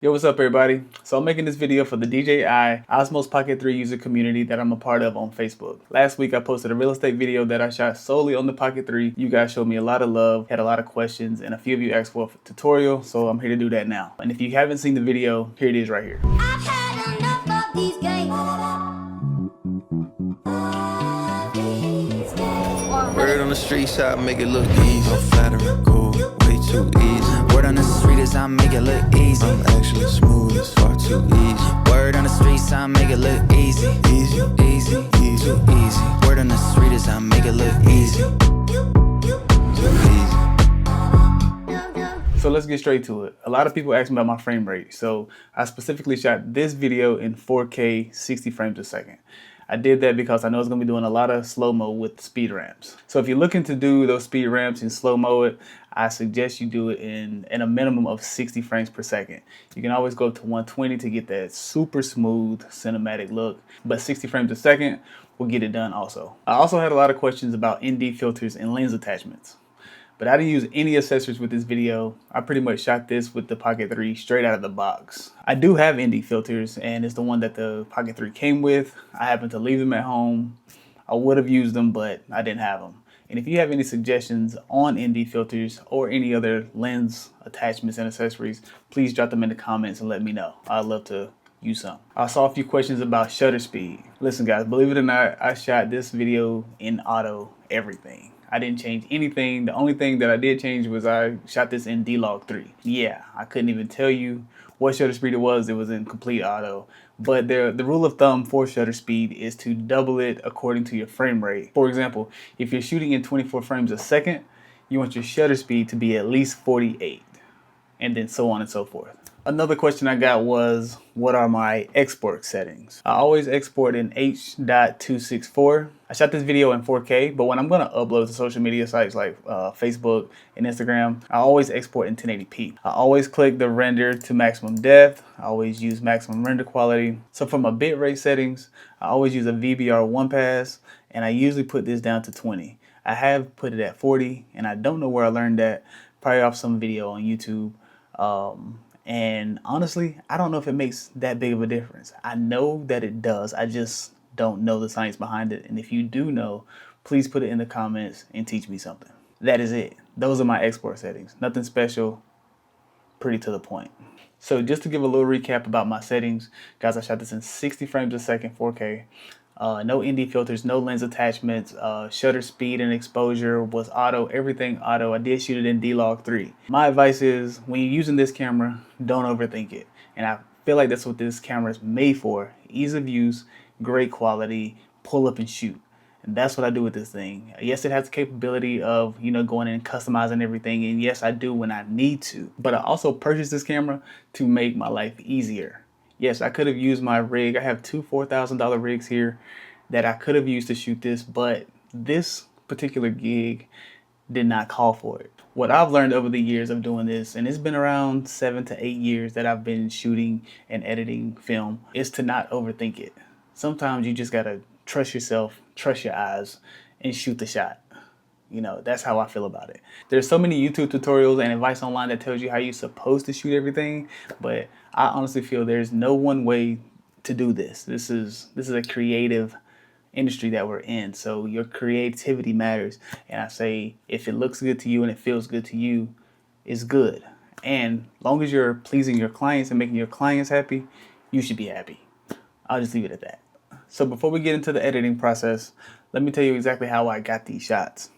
Yo, what's up everybody? So I'm making this video for the DJI Osmos Pocket 3 user community that I'm a part of on Facebook. Last week I posted a real estate video that I shot solely on the Pocket 3. You guys showed me a lot of love, had a lot of questions, and a few of you asked for a tutorial, so I'm here to do that now. And if you haven't seen the video, here it is right here. I've had enough of these games. Word on the streets, I make it look easy. I'm flattering, cool, way too easy. Word on the street is I make it look easy. I'm actually smooth, it's far too easy. Word on the streets, I make it look easy. Easy, easy, easy, too easy. Word on the street is I make it look easy. Too easy. So let's get straight to it. A lot of people ask me about my frame rate. So I specifically shot this video in 4K 60 frames a second. I did that because I know it's going to be doing a lot of slow-mo with speed ramps. So if you're looking to do those speed ramps and slow-mo it, I suggest you do it in a minimum of 60 frames per second. You can always go up to 120 to get that super smooth cinematic look, but 60 frames a second will get it done also. I also had a lot of questions about ND filters and lens attachments. But I didn't use any accessories with this video. I pretty much shot this with the Pocket 3 straight out of the box. I do have ND filters, and it's the one that the Pocket 3 came with. I happened to leave them at home. I would have used them, but I didn't have them. And if you have any suggestions on ND filters or any other lens attachments and accessories, please drop them in the comments and let me know. I'd love to use some. I saw a few questions about shutter speed. Listen guys, believe it or not, I shot this video in auto everything. I didn't change anything. The only thing that I did change was I shot this in D-Log 3. Yeah, I couldn't even tell you what shutter speed it was. It was in complete auto. But the rule of thumb for shutter speed is to double it according to your frame rate. For example, if you're shooting in 24 frames a second, you want your shutter speed to be at least 48, and then so on and so forth. Another question I got was, what are my export settings? I always export in H.264. I shot this video in 4K, but when I'm gonna upload to social media sites like Facebook and Instagram, I always export in 1080p. I always click the render to maximum depth. I always use maximum render quality. So for my bitrate settings, I always use a VBR 1pass, and I usually put this down to 20. I have put it at 40, and I don't know where I learned that, probably off some video on YouTube. And honestly, I don't know if it makes that big of a difference. I know that it does. I just don't know the science behind it. And if you do know, please put it in the comments and teach me something. That is it. Those are my export settings. Nothing special, pretty to the point. So just to give a little recap about my settings, guys, I shot this in 60 frames a second, 4K. No ND filters, no lens attachments, shutter speed and exposure was auto, everything auto. I did shoot it in D-Log 3. My advice is, when you're using this camera, don't overthink it. And I feel like that's what this camera is made for. Ease of use, great quality, pull up and shoot. And that's what I do with this thing. Yes, it has the capability of, going in and customizing everything. And yes, I do when I need to. But I also purchased this camera to make my life easier. Yes, I could have used my rig. I have two $4,000 rigs here that I could have used to shoot this, but this particular gig did not call for it. What I've learned over the years of doing this, and it's been around 7 to 8 years that I've been shooting and editing film, is to not overthink it. Sometimes you just gotta trust yourself, trust your eyes, and shoot the shot. That's how I feel about it. There's so many YouTube tutorials and advice online that tells you how you're supposed to shoot everything, but I honestly feel there's no one way to do this. This is a creative industry that we're in, so your creativity matters. And I say, if it looks good to you and it feels good to you, it's good. And long as you're pleasing your clients and making your clients happy, you should be happy. I'll just leave it at that. So before we get into the editing process, let me tell you exactly how I got these shots.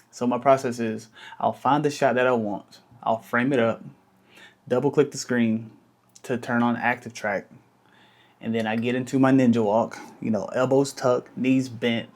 So my process is, I'll find the shot that I want, I'll frame it up, double click the screen to turn on active track, and then I get into my ninja walk, elbows tucked, knees bent,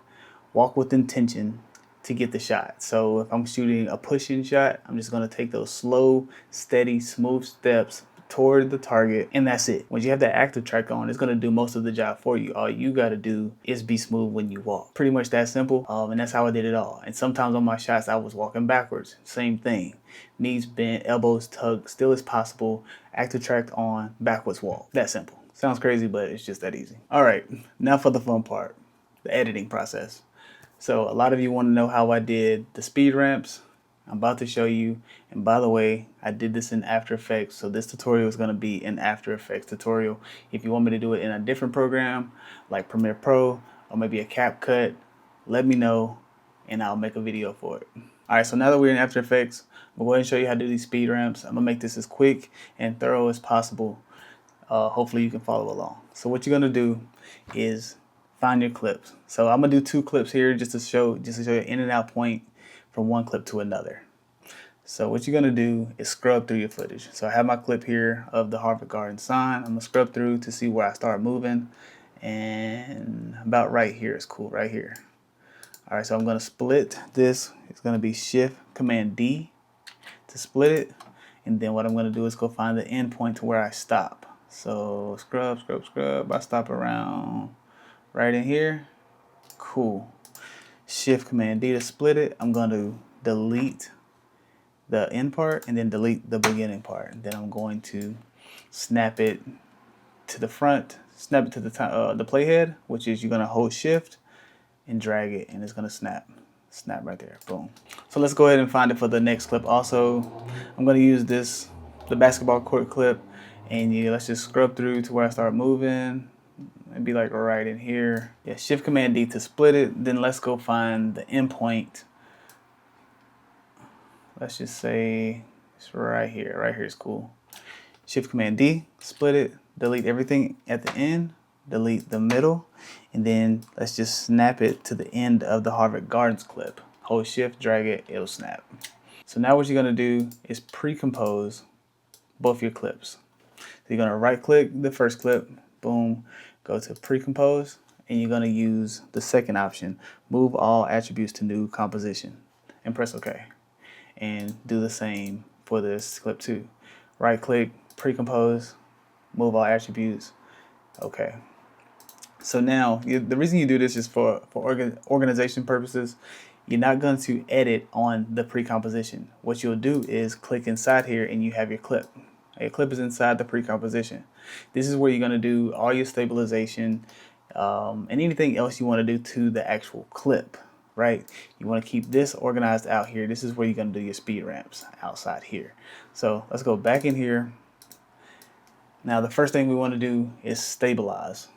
walk with intention to get the shot. So if I'm shooting a push-in shot, I'm just gonna take those slow, steady, smooth steps toward the target, and that's it. When you have that active track on, it's gonna do most of the job for you. All you gotta do is be smooth when you walk. Pretty much that simple, and that's how I did it all. And sometimes on my shots, I was walking backwards. Same thing. Knees bent, elbows tucked, still as possible, active track on, backwards walk. That simple. Sounds crazy, but it's just that easy. All right, now for the fun part, the editing process. So a lot of you want to know how I did the speed ramps. I'm about to show you. And by the way, I did this in After Effects, so this tutorial is going to be an After Effects tutorial. If you want me to do it in a different program like Premiere Pro or maybe a CapCut, let me know and I'll make a video for it. Alright, so now that we're in After Effects, I'm going to go ahead and show you how to do these speed ramps. I'm going to make this as quick and thorough as possible. Hopefully you can follow along. So what you're going to do is find your clips. So I'm going to do 2 clips here just to show you in and out point from one clip to another. So what you're going to do is scrub through your footage. So I have my clip here of the Harvard Garden sign. I'm going to scrub through to see where I start moving. And about right here is cool, right here. All right, so I'm going to split this. It's going to be Shift Command D to split it. And then what I'm going to do is go find the end point to where I stop. So scrub, scrub, scrub. I stop around right in here. Cool. Shift Command D to split it. I'm going to delete the end part and then delete the beginning part. Then I'm going to snap it to the front, snap it to the playhead, which is you're going to hold Shift and drag it, and it's going to snap right there. Boom. So let's go ahead and find it for the next clip. Also, I'm going to use the basketball court clip, and let's just scrub through to where I start moving. It'd be like right in here. Yeah, Shift Command D to split it. Then let's go find the endpoint. Let's just say it's right here. Right here is cool. Shift Command D, split it, delete everything at the end, delete the middle, and then let's just snap it to the end of the Harvard Gardens clip. Hold Shift, drag it, it'll snap. So now what you're gonna do is pre-compose both your clips. So you're gonna right click the first clip, boom, go to pre-compose, and you're gonna use the second option, move all attributes to new composition, and press OK. And do the same for this clip too. Right click, pre-compose, move all attributes, OK. So now, the reason you do this is for organization purposes. You're not going to edit on the pre-composition. What you'll do is click inside here and you have your clip. Your clip is inside the pre-composition. This is where you're going to do all your stabilization and anything else you want to do to the actual clip, right? You want to keep this organized out here. This is where you're going to do your speed ramps outside here. So let's go back in here. Now the first thing we want to do is stabilize.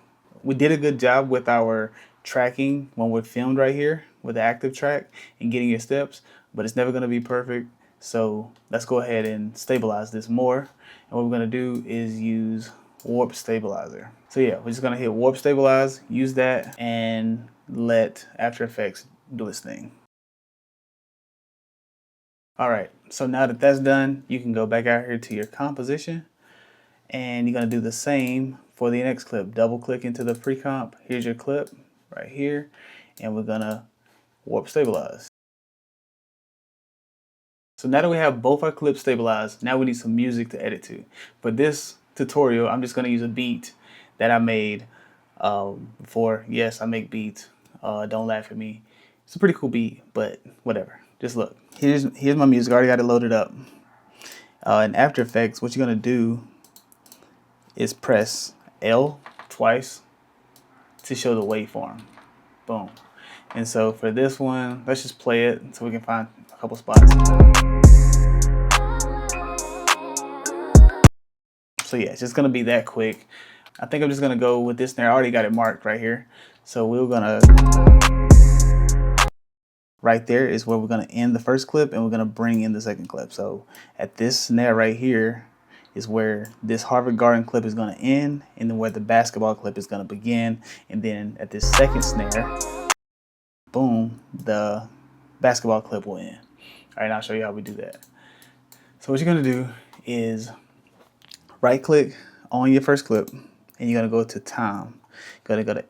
We did a good job with our tracking when we're filmed right here with the active track and getting your steps, but it's never going to be perfect. So let's go ahead and stabilize this more. And what we're going to do is use warp stabilizer. So yeah, we're just going to hit warp stabilize, use that, and let After Effects do its thing. All right, so now that that's done, you can go back out here to your composition, and you're going to do the same for the next clip. Double click into the pre-comp. Here's your clip right here, and we're going to warp stabilize. So now that we have both our clips stabilized, now we need some music to edit to. For this tutorial, I'm just going to use a beat that I made before. Yes, I make beats. Don't laugh at me. It's a pretty cool beat, but whatever. Just look. Here's my music. I already got it loaded up. In After Effects, what you're going to do is press L twice to show the waveform. Boom. And so for this one, let's just play it so we can find a couple spots. So yeah, it's just gonna be that quick. I think I'm just gonna go with this snare. I already got it marked right here. So we're gonna, right there is where we're gonna end the first clip and we're gonna bring in the second clip. So at this snare right here is where this Harvard Garden clip is gonna end, and then where the basketball clip is gonna begin. And then at this second snare, boom, the basketball clip will end. All right, I'll show you how we do that. So what you're gonna do is right click on your first clip and you're gonna go to time. You're gonna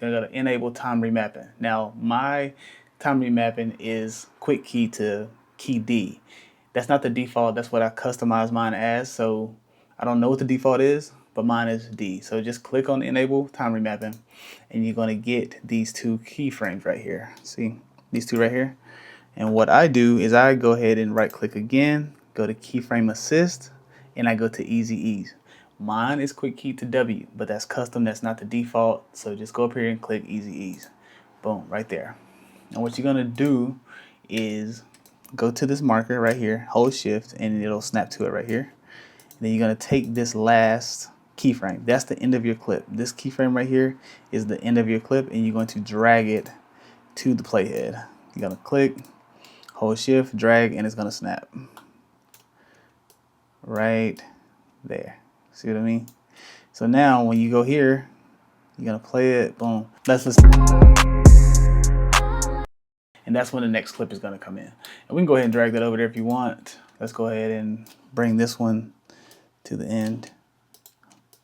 go to enable time remapping. Now my time remapping is quick key to key D. That's not the default, that's what I customized mine as. So I don't know what the default is, but mine is D. So just click on enable time remapping and you're gonna get these 2 keyframes right here. See these 2 right here? And what I do is I go ahead and right click again, go to keyframe assist, and I go to easy ease. Mine is quick key to W, but that's custom, that's not the default. So just go up here and click easy ease. Boom, right there. And what you're gonna do is go to this marker right here, hold shift, and it'll snap to it right here. And then you're gonna take this last keyframe. That's the end of your clip. This keyframe right here is the end of your clip, and you're going to drag it to the playhead. You're gonna click, hold shift, drag, and it's gonna snap. Right there. See what I mean? So now when you go here, you're gonna play it, boom. Let's listen. And that's when the next clip is gonna come in. And we can go ahead and drag that over there if you want. Let's go ahead and bring this one to the end.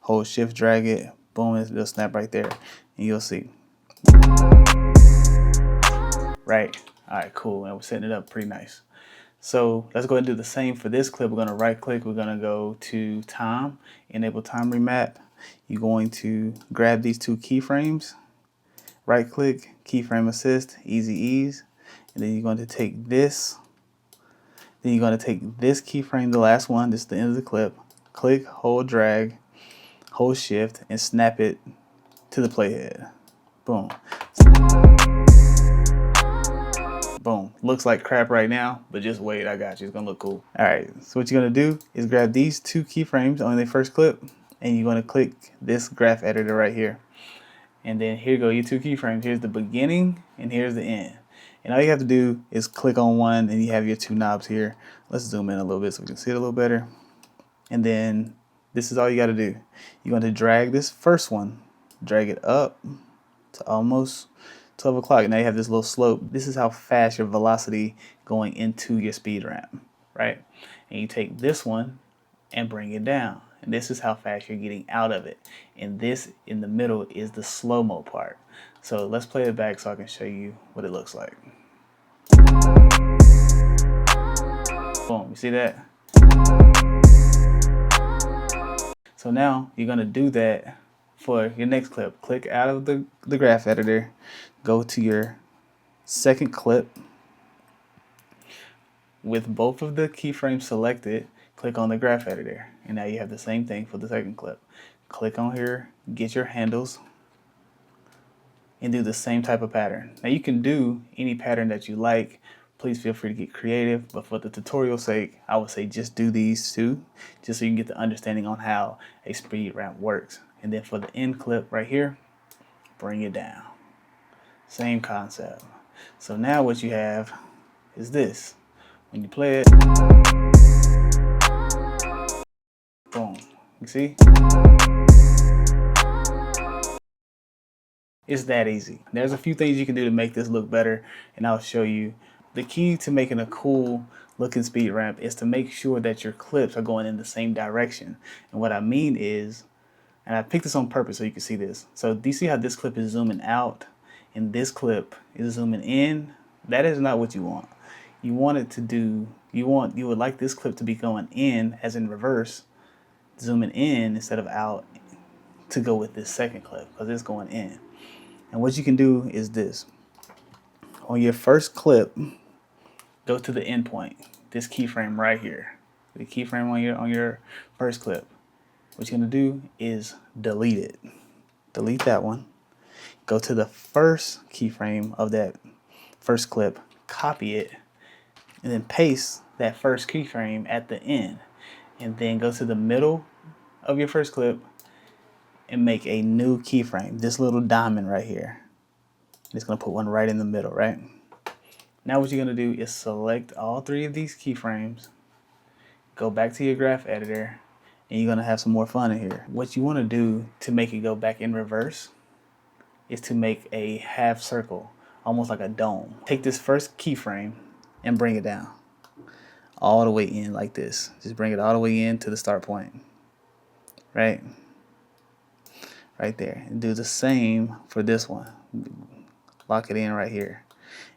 Hold shift, drag it, boom, it'll snap right there. And you'll see. Right, all right, cool. And we're setting it up pretty nice. So let's go ahead and do the same for this clip. We're gonna right click, we're gonna go to time, enable time remap. You're going to grab these two keyframes, right click, keyframe assist, easy ease. And then you're going to take this, then you're going to take this keyframe, the last one, this is the end of the clip, click, hold, drag, hold shift, and snap it to the playhead. Boom. Boom. Looks like crap right now, but just wait, I got you. It's gonna look cool. All right, so what you're gonna do is grab these two keyframes on the first clip, and you're gonna click this graph editor right here. And then here go your two keyframes. Here's the beginning, and here's the end. And all you have to do is click on one, and you have your two knobs here. Let's zoom in a little bit so we can see it a little better. And then this is all you gotta do. You're going to drag this first one, drag it up to almost 12 o'clock. Now you have this little slope. This is how fast your velocity going into your speed ramp, right? And you take this one and bring it down. And this is how fast you're getting out of it. And this in the middle is the slow-mo part. So let's play it back so I can show you what it looks like. Boom, you see that? So now you're gonna do that for your next clip. Click out of the graph editor, go to your second clip. With both of the keyframes selected, click on the graph editor. And now you have the same thing for the second clip. Click on here, get your handles, and do the same type of pattern. Now you can do any pattern that you like. Please feel free to get creative, but for the tutorial's sake, I would say just do these two, just so you can get the understanding on how a speed ramp works. And then for the end clip right here, bring it down. Same concept. So now what you have is this. When you play it, boom, you see? It's that easy. There's a few things you can do to make this look better, and I'll show you. The key to making a cool looking speed ramp is to make sure that your clips are going in the same direction. And what I mean is, and I picked this on purpose so you can see this. So do you see how this clip is zooming out and this clip is zooming in? That is not what you want. You want it to do, you would like this clip to be going in, as in reverse, zooming in instead of out, to go with this second clip because it's going in. And what you can do is this. On your first clip, go to the end point, this keyframe right here, the keyframe on your first clip. What you're gonna do is delete it. Delete that one. Go to the first keyframe of that first clip, copy it, and then paste that first keyframe at the end. And then go to the middle of your first clip and make a new keyframe, this little diamond right here. Just gonna put one right in the middle, right? Now what you're gonna do is select all three of these keyframes, go back to your graph editor, and you're gonna have some more fun in here. What you wanna do to make it go back in reverse is to make a half circle, almost like a dome. Take this first keyframe and bring it down all the way in like this. Just bring it all the way in to the start point, right? Right there. And do the same for this one. Lock it in right here.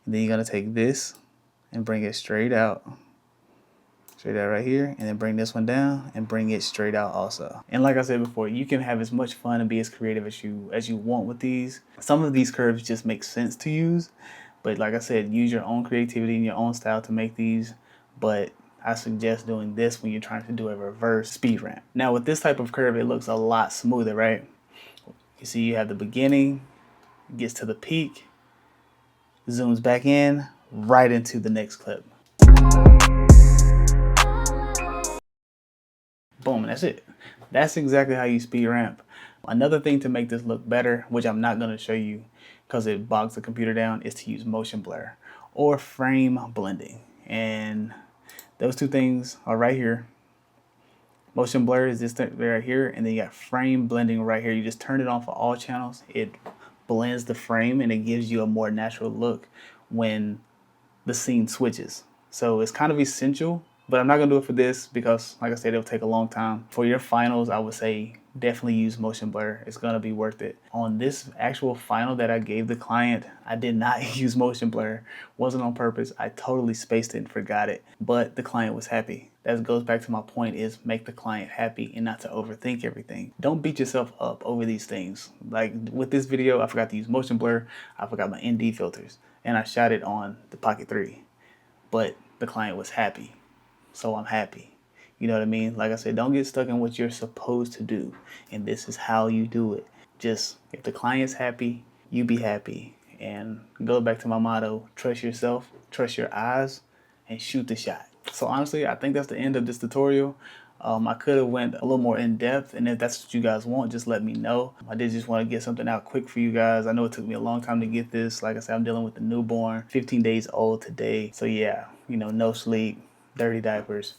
And then you're gonna take this and bring it straight out right here, and then bring this one down and bring it straight out also. And like I said before, you can have as much fun and be as creative as you want with these. Some of these curves just make sense to use, but like I said, use your own creativity and your own style to make these. But I suggest doing this when you're trying to do a reverse speed ramp. Now with this type of curve, it looks a lot smoother, right? You see you have the beginning, gets to the peak, zooms back in, right into the next clip. Boom, and that's it. That's exactly how you speed ramp. Another thing to make this look better, which I'm not gonna show you because it bogs the computer down, is to use motion blur or frame blending. And those two things are right here. Motion blur is this thing right here, and then you got frame blending right here. You just turn it on for all channels. It blends the frame and it gives you a more natural look when the scene switches. So it's kind of essential, but I'm not gonna do it for this because, like I said, it'll take a long time. For your finals, I would say definitely use motion blur. It's gonna be worth it. On this actual final that I gave the client, I did not use motion blur. Wasn't on purpose. I totally spaced it and forgot it, but the client was happy. That goes back to my point, is make the client happy and not to overthink everything. Don't beat yourself up over these things. Like with this video, I forgot to use motion blur. I forgot my ND filters, and I shot it on the Pocket 3. But the client was happy, so I'm happy. You know what I mean? Like I said, don't get stuck in what you're supposed to do, and this is how you do it. Just, if the client's happy, you be happy. And go back to my motto, trust yourself, trust your eyes, and shoot the shot. So honestly, I think that's the end of this tutorial. I could have went a little more in depth, and if that's what you guys want, just let me know. I did just want to get something out quick for you guys. I know it took me a long time to get this. Like I said, I'm dealing with a newborn, 15 days old today. So yeah, you know, no sleep, dirty diapers,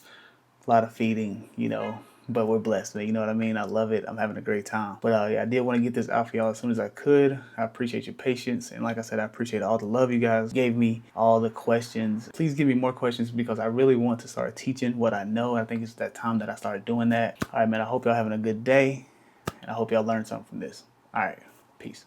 a lot of feeding, you know, but we're blessed, man. You know what I mean? I love it. I'm having a great time. But yeah, I did want to get this out for y'all as soon as I could. I appreciate your patience. And like I said, I appreciate all the love you guys gave me, all the questions. Please give me more questions because I really want to start teaching what I know. I think it's that time that I started doing that. All right, man, I hope y'all having a good day. And I hope y'all learned something from this. All right, peace.